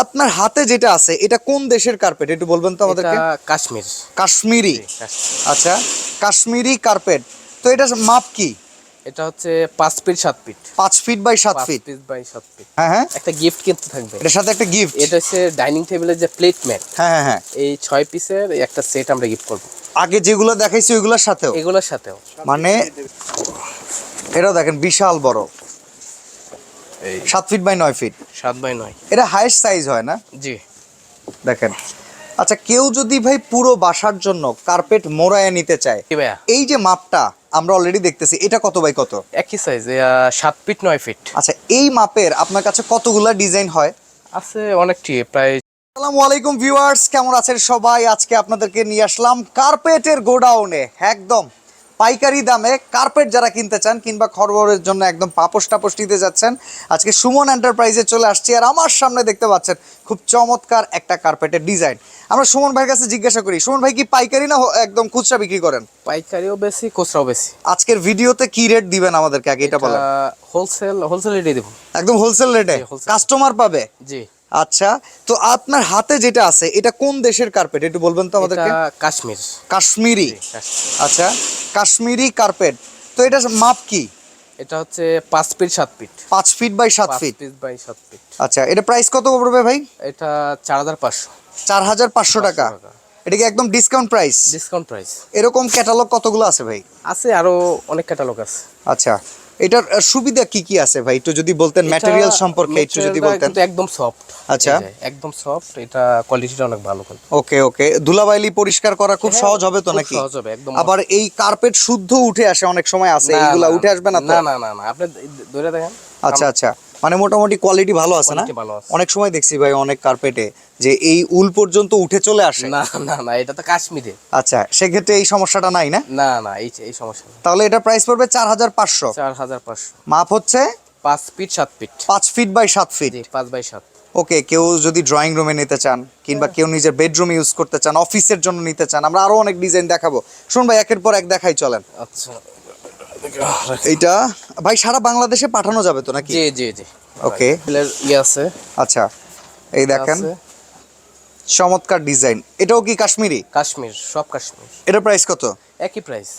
আপনার হাতে যেটা আছে এটা কোন দেশের কার্পেট একটু বলবেন তো আমাদেরকে? এটা কাশ্মীর। কাশ্মীরি। আচ্ছা, কাশ্মীরি কার্পেট। তো এটা মাপ কি? এটা হচ্ছে 5 feet 7 feet. 5 feet by 7 5 feet. Feet by 7 feet. হ্যাঁ হ্যাঁ, একটা গিফট কিন্তু থাকবে এটার সাথে একটা গিফট। এটা হচ্ছে ডাইনিং টেবিলের যে প্লেট ম্যাট। হ্যাঁ হ্যাঁ হ্যাঁ, এই 6 পিসের একটা সেট আমরা গিফট করব আগে যেগুলো দেখাইছি ওইগুলোর সাথেও? এগুলোর সাথেও। মানে এটাও দেখেন বিশাল বড়, এই 7 ফিট বাই 9 ফিট। 7 বাই 9। এটা হাইয়েস্ট সাইজ হয় না? জি। দেখেন। আচ্ছা, কেউ যদি ভাই পুরো বাসার জন্য কার্পেট মোড়ায় নিতে চায়, কি ভাইয়া? এই যে মাপটা আমরা অলরেডি দেখতেছি, এটা কত বাই কত? একই সাইজ, 7 ফিট 9 ফিট। আচ্ছা, এই মাপের আপনার কাছে কতগুলা ডিজাইন হয়? আছে অনেকটি, প্রায়। আসসালামু আলাইকুম ভিউয়ার্স, কেমন আছেন সবাই? আজকে আপনাদেরকে নিয়ে আসলাম কার্পেটের গোডাউনে, একদম পাইকারি দামে কার্পেট যারা কিনতে চান কিংবা খরবরের জন্য একদম পাপোশ টাপোশ নিতে যাচ্ছেন, আজকে সুমন এন্টারপ্রাইজে চলে আসছি। আর আমার সামনে দেখতে পাচ্ছেন খুব চমৎকার একটা কার্পেটের ডিজাইন। আমরা সুমন ভাইয়ের কাছে জিজ্ঞাসা করি, সুমন ভাই কি পাইকারি না একদম খুচরা বিক্রি করেন? পাইকারিও বেশি, খুচরাও বেশি। আজকের ভিডিওতে কি রেট দিবেন আমাদেরকে আগে এটা বলেন। হোলসেল রেটে দেব। একদম হোলসেল রেটে কাস্টমার পাবে? জি। আচ্ছা, তো আপনার হাতে যেটা আছে এটা কোন দেশের কার্পেট একটু বলবেন তো আমাদেরকে? এটা কাশ্মীর। কাশ্মীরি। আচ্ছা, কাশ্মীরি কার্পেট। তো এটা মাপ কি? এটা হচ্ছে 5 feet 7 feet. 5 feet by 7 5 feet. Feet by 7 feet. আচ্ছা, এটা প্রাইস কত পড়বে ভাই? এটা 4500। 4500 টাকা। এটা কি একদম ডিসকাউন্ট প্রাইস? Discount price. এরকম ক্যাটালগ কতগুলো আছে ভাই? আছে আরো অনেক ক্যাটালগ আছে। আচ্ছা, এটার সুবিধা কি কি আছে ভাই একটু যদি বলতেন, ম্যাটেরিয়াল সম্পর্কে একটু যদি বলতেন। কিন্তু একদম সফট। আচ্ছা, একদম সফট, এটা কোয়ালিটিটা অনেক ভালো। ওকে ওকে, ধুলাবালি পরিষ্কার করা খুব সহজ হবে তো নাকি? সহজ হবে একদম। আবার এই কার্পেট শুদ্ধ উঠে আসে অনেক সময় আছে, এইগুলা উঠে আসবে না তো? না না না না, আপনি ধরে দেখেন। আচ্ছা আচ্ছা, মানে মোটামুটি কোয়ালিটি ভালো আছে না? অনেক সময় দেখছি ভাই অনেক কার্পেটে যে এই উল পর্যন্ত উঠে চলে আসে। না না না, এটা তো কাশ্মীরে। আচ্ছা, সেক্ষেত্রে এই সমস্যাটা নাই না? না না, এই সমস্যা না। তাহলে এটা প্রাইস পড়বে 4500। 4500। মাপ হচ্ছে 5 feet 7 feet. 5 feet by 7 feet. 5 by 7। Okay, কেউ যদি ড্রয়িং রুমে নিতে চান কিংবা কেউ নিজের বেডরুমে ইউজ করতে চান, অফিসের জন্য নিতে চান, আমরা আরো অনেক ডিজাইন দেখাবো। শুন ভাই, একের পর এক দেখাই চলেন। আচ্ছা, এইটা ভাই সারা বাংলাদেশে পাঠানো যাবে তো নাকি? জি জি জি। ওকে, আছে। আচ্ছা, এই দেখেন চমৎকার ডিজাইন। এটাও কি কাশ্মীরি? কাশ্মীর, সব কাশ্মীর। এটা প্রাইস কত? একই প্রাইস,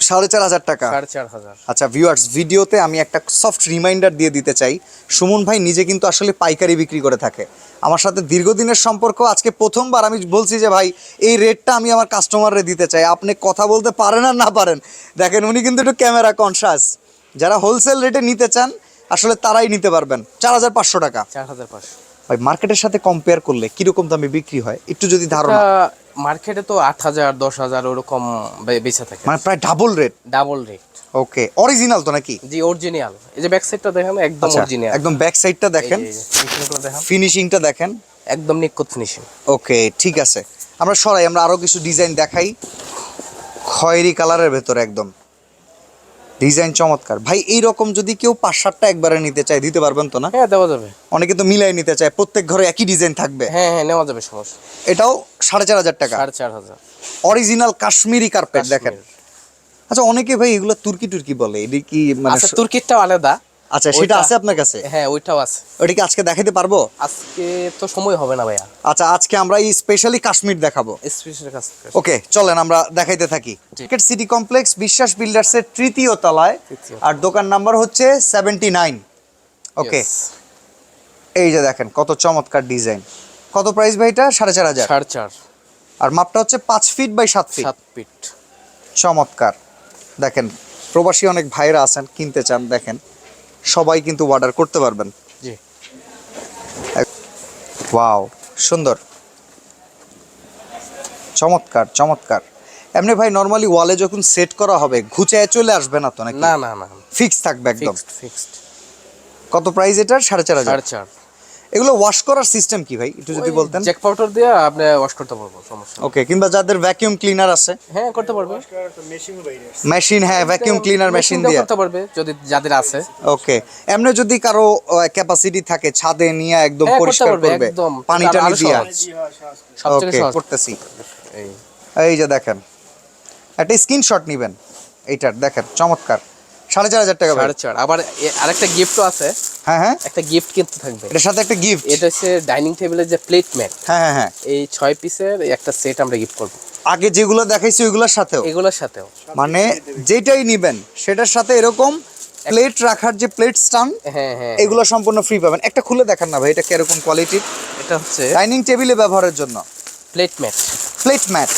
4500 টাকা। 4500। আচ্ছা ভিউয়ার্স, ভিডিওতে আমি একটা সফট রিমাইন্ডার দিয়ে দিতে চাই, সুমন ভাই নিজে কিন্তু আসলে পাইকারি বিক্রি করে থাকে। আমার সাথে দীর্ঘদিনের সম্পর্ক, আজকে প্রথমবার আমি বলছি যে ভাই এই রেটটা আমি আমার কাস্টমাররে দিতে চাই। আপনি কথা বলতে পারেন আর না পারেন, দেখেন উনি কিন্তু একটু ক্যামেরা কনসাস। যারা হোলসেল রেটে নিতে চান আসলে তারাই নিতে পারবেন। 4500 টাকা। 4500 ভাই মার্কেটের সাথে কম্পেয়ার করলে কিরকম দামে বিক্রি হয় একটু যদি ধারণা? মার্কেটে তো 8000 10000 ওরকম বেচা থাকে, মানে প্রায় double rate. Double rate. Okay, original তো নাকি? জি অরিজিনাল। এই যে ব্যাক সাইডটা দেখেন, একদম অরিজিনাল। একদম ব্যাক সাইডটা দেখেন, ফিনিশিংটা দেখেন, একদম নিখুঁত ফিনিশিং। ওকে ঠিক আছে, আমরা সরাই, আমরা আরো কিছু ডিজাইন দেখাই। খয়েরি কালারের ভেতরে একদম ডিজাইন চমৎকার। ভাই এই রকম যদি কেউ 5-7টা একবারে নিতে চায় দিতে পারবেন তো না? হ্যাঁ দেওয়া যাবে। অনেকে তো মিলাই নিতে চায়, প্রত্যেক ঘরে একই ডিজাইন থাকবে। হ্যাঁ হ্যাঁ, নেওয়া যাবে, সমস্যা। এটাও 4500 টাকা। 4500। অরিজিনাল কাশ্মীরি কার্পেট দেখেন। আচ্ছা, অনেকে ভাই এগুলো তুর্কি টুর্কি বলে, এটা কি মানে? আচ্ছা, তুর্কিটাও আলাদা। আচ্ছা, সেটা আছে আপনার কাছে? হ্যাঁ, ওইটাও আছে। ওটা কি আজকে দেখাতে পারবো? আজকে তো সময় হবে না ভাইয়া। আচ্ছা, আজকে আমরা এই স্পেশালি কাশ্মীর দেখাবো। স্পেশাল কাশ্মীর। ওকে, চলেন আমরা দেখাইতে থাকি। মার্কেট সিটি কমপ্লেক্স বিশ্বাস বিল্ডার্সের 3য় তলায়, আর দোকান নাম্বার হচ্ছে 79। ওকে, এই যে দেখেন কত চমৎকার ডিজাইন। কত প্রাইস ভাই এটা? 4500। 4.5। আর মাপটা হচ্ছে 5 ফিট বাই 7 ফিট। 7 ফিট। চমৎকার। দেখেন প্রবাসী অনেক ভাইরা আছেন, কিনতে চান, দেখেন সবাই কিন্তু অর্ডার করতে পারবেন। জি। ওয়াও, সুন্দর, চমৎকার চমৎকার। এমনি ভাই নরমালি ওয়ালে যখন সেট করা হবে ঘুচায় চলে আসবে না তো নাকি? না না না, ফিক্স থাকবে একদম। ফিক্সড। কত প্রাইস এটার? 4500। 4.5। এগুলো ওয়াশ করার সিস্টেম কি ভাই একটু যদি বলতেন? জ্যাক পাউডার দিয়ে আপনি ওয়াশ করতে পারবো, সমস্যা। ওকে, কিংবা যাদের ভ্যাকুয়াম ক্লিনার আছে? হ্যাঁ করতে পারবে। মেশিন, হ্যাঁ ভ্যাকুয়াম ক্লিনার মেশিন দিয়ে করতে পারবে যদি যাদের আছে। ওকে, এমনি যদি কারো ক্যাপাসিটি থাকে ছাদে নিয়ে একদম পরিষ্কার করবে, পানি টানি দিয়া। ওকে, করতেছি। এই যে দেখেন একটা স্ক্রিনশট নেবেন এইটার, দেখেন চমৎকার। 4500 টাকা। 4.5। আবার আরেকটা গিফটও আছে। হ্যাঁ হ্যাঁ, একটা গিফট কিন্তু থাকবে এটার সাথে একটা গিফট। এটা হচ্ছে ডাইনিং টেবিলের যে প্লেট ম্যাট, হ্যাঁ হ্যাঁ হ্যাঁ, এই 6 পিসের একটা সেট আমরা গিফট করব আগে যেগুলো দেখাইছি ওইগুলোর সাথেও, এগুলোর সাথেও। মানে যেটাই নিবেন সেটার সাথে এরকম প্লেট রাখার যে প্লেট স্ট্যান্ড, হ্যাঁ হ্যাঁ, এগুলো সম্পূর্ণ ফ্রি পাবেন। একটা খুলে দেখান না ভাই, এটা কিরকম কোয়ালিটির? এটা হচ্ছে ডাইনিং টেবিলে ব্যবহারের জন্য plate mat. Plate mat.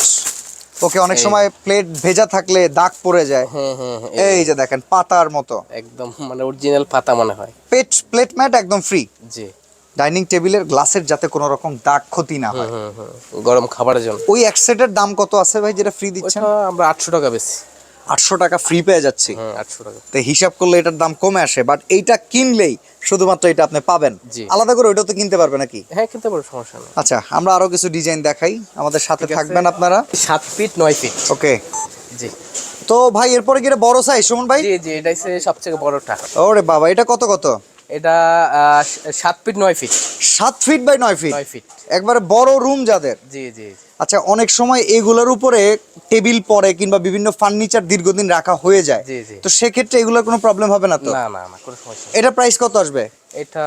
Okay, অনেক সময় প্লেট ভেজা থাকলে দাগ পড়ে যায়। হ্যাঁ হ্যাঁ, এই যে দেখেন পাতার মতো একদম মানে অরিজিনাল পাতা মনে হয়। প্লেট ম্যাট একদম ফ্রি। জি, ডাইনিং টেবিলের গ্লাসের যাতে কোনো রকম দাগ ক্ষতি না হয়। গরম খাবারের জন্য। ওই এক সেটের দাম কত আছে ভাই যেটা ফ্রি দিচ্ছেন? ওটা আমরা 800 টাকা বেশি। 800 টাকা ফ্রি পেয়ে যাচ্ছি। 800 টাকা। তো হিসাব করলে এটার দাম কমে আসে, বাট এইটা কিনলেই শুধুমাত্র এটা আপনি পাবেন। জি। আলাদা করে ওইটা তো কিনতে পারবে নাকি? হ্যাঁ, কিনতে পারো, সমস্যা নেই। আচ্ছা, আমরা আরো কিছু ডিজাইন দেখাই, আমাদের সাথে ঠিক আছে। থাকবেন আপনারা। 7 ফিট 9 ফিট। ওকে, জি তো ভাই এরপরে কি এটা বড় সাইজ সুমন ভাই? জি জি, এটাই হচ্ছে সবথেকে বড়টা। ওরে বাবা, এটা কত কত? এটা 7 feet 9 feet. 7 feet by 9 feet, 9 feet. একবারে বড় রুম যাদের। জি জি। আচ্ছা, অনেক সময় এগুলোর উপরে টেবিল পরে কিংবা বিভিন্ন ফার্নিচার দীর্ঘদিন রাখা হয়ে যায়, জি জি। তো সেক্ষেত্রে এগুলোর কোনো প্রবলেম হবে না তো? না না না, কোনো সমস্যা নেই। এটা প্রাইস কত আসবে? এটা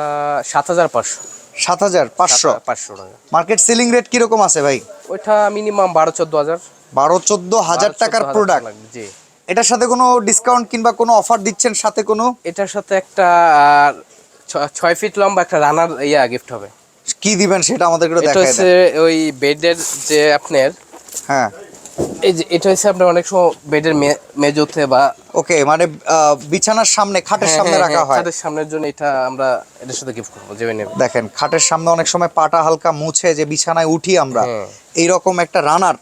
7500। 7500। 500 টাকা। মার্কেট সেলিং রেট কিরকম আছে ভাই? ওইটা মিনিমাম 12-14 হাজার। 12-14 হাজার টাকার প্রোডাক্ট। জি। এটার সাথে কোনো ডিসকাউন্ট কিংবা কোনো অফার দিচ্ছেন সাথে কোনো? এটার সাথে একটা 6 ফিট লম্বা একটা রানার গিফট হবে। কি দিবেন সেটা আমাদেরকে এটা দেখায় হচ্ছে দেন। ওই বেডের যে আপনার, হ্যাঁ, এই যে এটা হচ্ছে আপনার অনেক সময় বেডের মেজোতে বা ওকে, মানে বিছানার সামনে, খাটের সামনে রাখা হয়। খাটের সামনের জন্য এটা আমরা এটার সাথে গিফট করবো, যে নেবে। দেখেন, খাটের সামনে অনেক সময় পাটা হালকা মুছে যে বিছানায় উঠি আমরা, এইরকম একটা রানার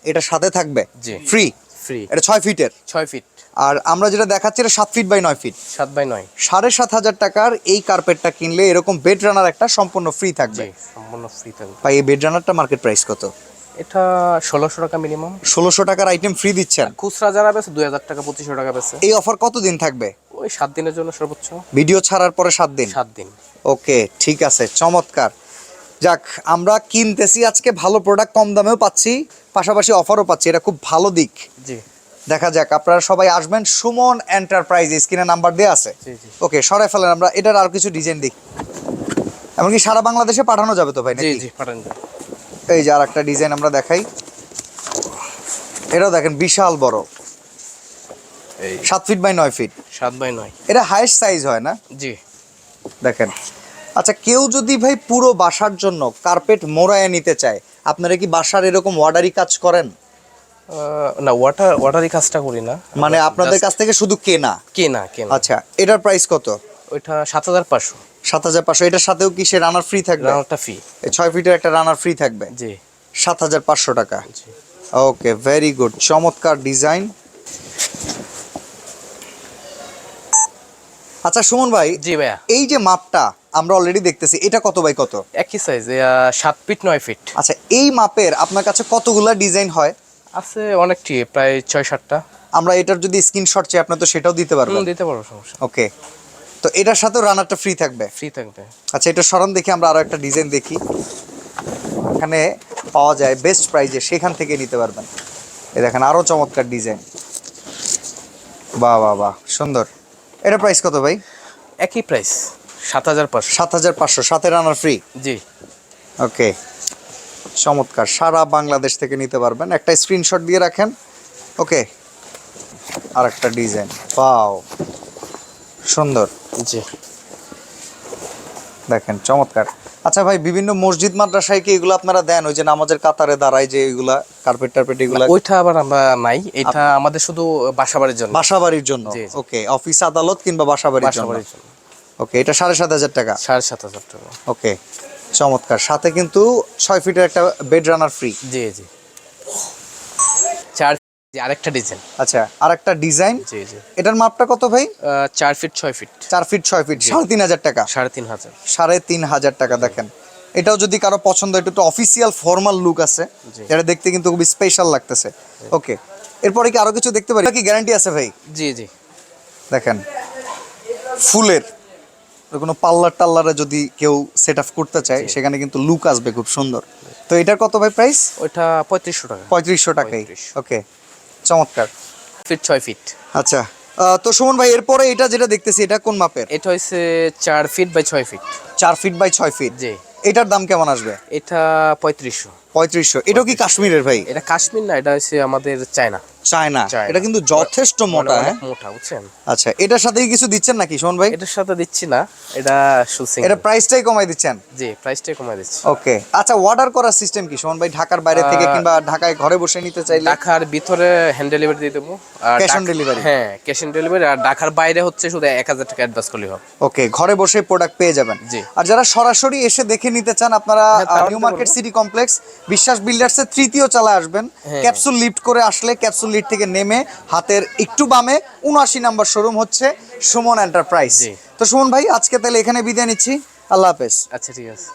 এটার সাথে থাকবে ফ্রি। ফ্রি। এটা 6 ফিটের। 6 ফিট। আর আমরা যেটা দেখাচ্ছি এটা 7 ফিট বাই 9 ফিট। 7 বাই 9। 7500 টাকার এই কার্পেটটা কিনলে এরকম বেড রানার একটা সম্পূর্ণ ফ্রি থাকবে। জি, সম্পূর্ণ ফ্রি থাকবে। ভাই এই বেড রানারটা মার্কেট প্রাইস কত? এটা 1600 টাকা মিনিমাম। 1600 টাকার আইটেম ফ্রি দিচ্ছেন? খুচরা যারা বেছে 2000 টাকা 2500 টাকা বেছে। এই অফার কতদিন থাকবে? ওই 7 দিনের জন্য সর্বোচ্চ। ভিডিও ছাড়ার পরে 7 দিন? 7 দিন। ওকে, ঠিক আছে, চমৎকার। যাক, আমরা কিনতেছি আজকে ভালো প্রোডাক্ট, কম দামেও পাচ্ছি, পাশাপাশি অফারও পাচ্ছি, এটা খুব ভালো দিক। জি। দেখা যাক, আপনারা সবাই আসবেন সুমন এন্টারপ্রাইজ, স্ক্রিনে নাম্বার দেওয়া আছে। জি জি। ওকে, সরাই ফেলেন, আমরা এটার আর কিছু ডিজাইন দেখি। এমনকি সারা বাংলাদেশে পাঠানো যাবে তো ভাই জি নাকি? জি, পাঠান। এই যে আর একটা ডিজাইন আমরা দেখাই, এটাও দেখেন বিশাল বড়, এই 7 ফিট বাই 9 ফিট। 7 বাই 9। এটা হাইস্ট সাইজ হয় না? জি। দেখেন। আচ্ছা, কেউ যদি ভাই পুরো বাসার জন্য কার্পেট মোড়ায় নিতে চায়, আপনারা কি বাসার এরকম অর্ডারি কাজ করেন? না, ওয়াটারি কাজটা করি না, মানে আপনাদের কাছ থেকে শুধু কেনা? কেনা। আচ্ছা, এটার প্রাইস কত? ওইটা 7500। 7500। এটার সাথেও কি সে রানার ফ্রি থাকবে? রানারটা ফ্রি। এই 6 ফিটের একটা রানার ফ্রি থাকবে। জি। 7500 টাকা। জি। ওকে, ভেরি গুড, চমৎকার ডিজাইন। আচ্ছা সুমন ভাই, জি ভাইয়া, এই যে মাপটা আমরা অলরেডি দেখতেছি, এটা কত বাই কত? একই সাইজ, 7 ফিট 9 ফিট। আচ্ছা, এই মাপের আপনার কাছে কতগুলা ডিজাইন হয়? আছে অনেকটি, প্রায় 6-7টা। আমরা এটার যদি স্ক্রিনশট চাই আপনি তো সেটাও দিতে পারবেন? দিতে পারবো, সমস্যা। ওকে, তো এটার সাথেও রানারটা ফ্রি থাকবে? ফ্রি থাকবে। আচ্ছা, এটা সরান দেখি, আমরা আরো একটা ডিজাইন দেখি, এখানে পাওয়া যায় বেস্ট প্রাইজে, সেখান থেকে নিতে পারবেন। এই দেখেন আরো চমৎকার ডিজাইন, বাহ বাহ বাহ, সুন্দর। এটা প্রাইস কত ভাই? একই প্রাইস, 7500। 7500, সাথে রানার ফ্রি? জি। ওকে, চমৎকার, সারা বাংলাদেশ থেকে নিতে পারবেন, একটা স্ক্রিনশট দিয়ে রাখেন। ওকে, আর একটা ডিজাইন, ওয়াও, সুন্দর। জি। দেখেন চমৎকার। আচ্ছা ভাই, বিভিন্ন মসজিদ মাদ্রাসায় কি এগুলো আপনারা দেন? ওই যে নামাজের কাতারে দাঁড়ায় যে এগুলা কার্পেট টার্পেট এগুলা? ওইটা আবার আমরা নাই, এটা আমাদের শুধু বাসাবাড়ির জন্য। বাসাবাড়ির জন্য? জি, জি। ওকে, অফিস আদালত কিংবা বাসাবাড়ির জন্য? বাসাবাড়ির জন্য। ওকে, এটা 7500 টাকা? 7500 টাকা। ওকে, চমৎকার, সাথে কিন্তু 6 ফিটের একটা বেড রানার ফ্রি? জি জি। 4 আরেকটা ডিজাইন। আচ্ছা, আর একটা ডিজাইন। জি জি। এটার মাপটা কত ভাই? 4 ফিট 6 ফিট। 4 ফিট 6 ফিট, 3500 টাকা? 3500। 3500 টাকা। দেখেন, এটাও যদি কারো পছন্দ, এটা তো অফিসিয়াল ফর্মাল লুক আছে, এটা দেখতে কিন্তু খুবই স্পেশাল লাগতেছে। ওকে, এরপরে কি আরো কিছু দেখতে পারি? কি গ্যারান্টি আছে ভাই? জি জি। দেখেন, ফুলের কোনো পাল্লার টাল্লারে যদি কেউ সেট আপ করতে চায়, সেখানে কিন্তু লুক আসবে খুব সুন্দর। তো এটার কত ভাই প্রাইস? ওইটা 3500 টাকা। 3500 টাকাই? ওকে, চমৎকার। Feet 6 feet. আচ্ছা, তো সুমন ভাই এরপরে এটা যেটা দেখতেছি এটা কোন মাপের? এটা হচ্ছে 4 feet by 6 feet. 4 feet by 6 feet. জি। এটার দাম কেমন আসবে? এটা 3500। 3500। এটাও কি কাশ্মীরের ভাই? এটা কাশ্মীর না, এটা হচ্ছে আমাদের চায়না। চায়না। চায়না। এটা কিন্তু যথেষ্ট মোটা, অনেক হ্যাঁ? মোটা, বুঝছেন? আচ্ছা, এটার সাথে কি কিছু দিচ্ছেন নাকি সুমন ভাই? এটার সাথে দিচ্ছি না, এটা শুধু এটা প্রাইসটাই কমাই দিচ্ছেন? জি, প্রাইসটাই কমায় দিচ্ছি। ওকে। আচ্ছা, অর্ডার করার সিস্টেম কি সুমন ভাই? ঢাকার বাইরে থেকে কিংবা ঢাকায় ঘরে বসে নিতে চাইলে? ঢাকার ভিতরে হ্যান্ড ডেলিভারি দিয়ে দেবো। আর ক্যাশ অন ডেলিভারি? হ্যাঁ, ক্যাশ অন ডেলিভারি। আর ঢাকার বাইরে হচ্ছে শুধু 1000 টাকা অ্যাডভান্স করলেই হবে। ওকে, ঘরে বসে প্রোডাক্ট পেয়ে যাবেন। জি। আর যারা সরাসরি এসে দেখে নিতে চান আপনারা হ্যাঁ, তাও নিউ নিতে মার্কেট পারবো। সিটি কমপ্লেক্স বিশ্বাস বিল্ডার্সের তৃতীয় চালায় আসবেন। হ্যাঁ। ক্যাপসুল লিফট করে আসলে ক্যাপসুল লিফট থেকে নেমে হাতের একটু বামে 79 নাম্বার শোরুম হচ্ছে সুমন এন্টারপ্রাইজ। জি। তো সুমন ভাই আজকে তাহলে এখানে বিদায় নিচ্ছি। আল্লাহ হাফেজ। আচ্ছা, ঠিক আছে।